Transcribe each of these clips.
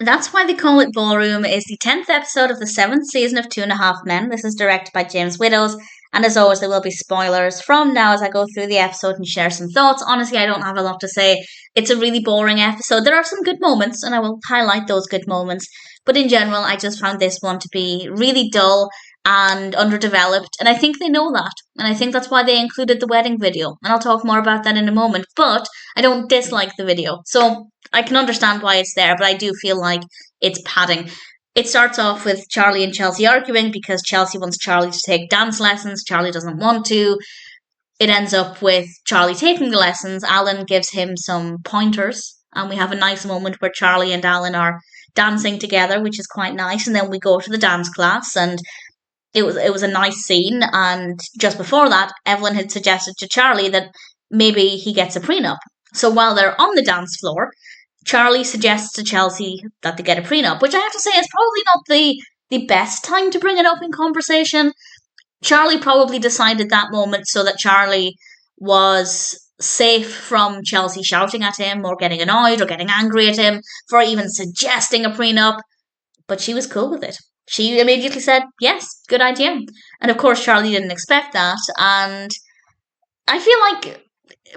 That's Why They Call It Ballroom is the 10th episode of the 7th season of Two and a Half Men. This is directed by James Widdoes, and as always, there will be spoilers from now as I go through the episode and share some thoughts. Honestly, I don't have a lot to say. It's a really boring episode. There are some good moments, and I will highlight those good moments, but in general, I just found this one to be really dull and underdeveloped, and I think they know that, and I think that's why they included the wedding video, and I'll talk more about that in a moment, but I don't dislike the video, so I can understand why it's there, but I do feel like it's padding. It starts off with Charlie and Chelsea arguing because Chelsea wants Charlie to take dance lessons. Charlie doesn't want to. It ends up with Charlie taking the lessons. Alan gives him some pointers, and we have a nice moment where Charlie and Alan are dancing together, which is quite nice. And then we go to the dance class, and it was a nice scene. And just before that, Evelyn had suggested to Charlie that maybe he gets a prenup. So while they're on the dance floor, Charlie suggests to Chelsea that they get a prenup, which I have to say is probably not the best time to bring it up in conversation. Charlie probably decided that moment so that Charlie was safe from Chelsea shouting at him or getting annoyed or getting angry at him for even suggesting a prenup, but she was cool with it. She immediately said, yes, good idea. And of course, Charlie didn't expect that, and I feel like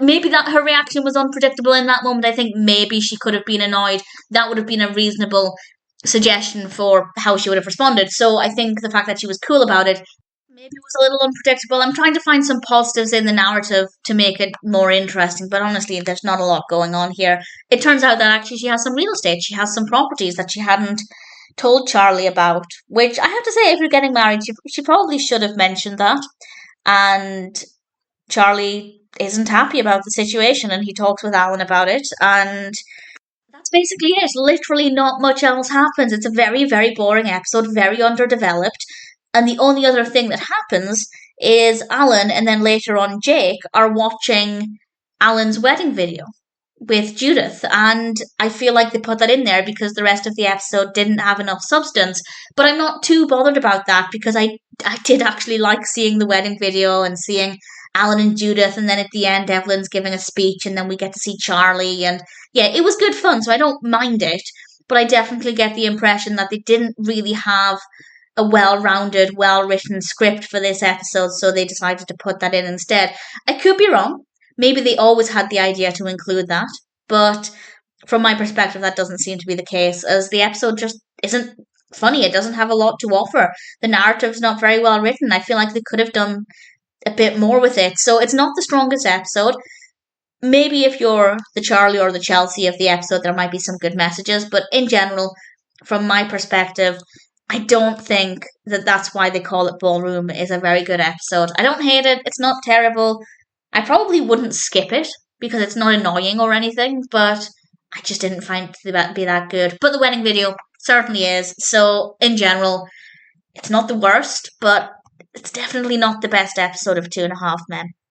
maybe that her reaction was unpredictable in that moment. I think maybe she could have been annoyed. That would have been a reasonable suggestion for how she would have responded. So I think the fact that she was cool about it maybe was a little unpredictable. I'm trying to find some positives in the narrative to make it more interesting, but honestly, there's not a lot going on here. It turns out that actually she has some real estate. She has some properties that she hadn't told Charlie about, which I have to say, if you're getting married, she probably should have mentioned that. And Charlie isn't happy about the situation and he talks with Alan about it, and that's basically it. Literally not much else happens. It's a very, very boring episode, very underdeveloped, and the only other thing that happens is Alan and then later on Jake are watching Alan's wedding video with Judith, and I feel like they put that in there because the rest of the episode didn't have enough substance. But I'm not too bothered about that because I did actually like seeing the wedding video and seeing Alan and Judith, and then at the end Evelyn's giving a speech, and then we get to see Charlie, and yeah, it was good fun, so I don't mind it. But I definitely get the impression that they didn't really have a well-rounded, well-written script for this episode, so they decided to put that in instead. I could be wrong. Maybe they always had the idea to include that, but from my perspective, that doesn't seem to be the case, as the episode just isn't funny. It doesn't have a lot to offer. The narrative's not very well written. I feel like they could have done a bit more with it. So it's not the strongest episode. Maybe if you're the Charlie or the Chelsea of the episode, there might be some good messages. But in general, from my perspective, I don't think that That's Why They Call It Ballroom is a very good episode. I don't hate it. It's not terrible. I probably wouldn't skip it because it's not annoying or anything, but I just didn't find it to be that good. But the wedding video certainly is. So in general, it's not the worst, but it's definitely not the best episode of Two and a Half Men.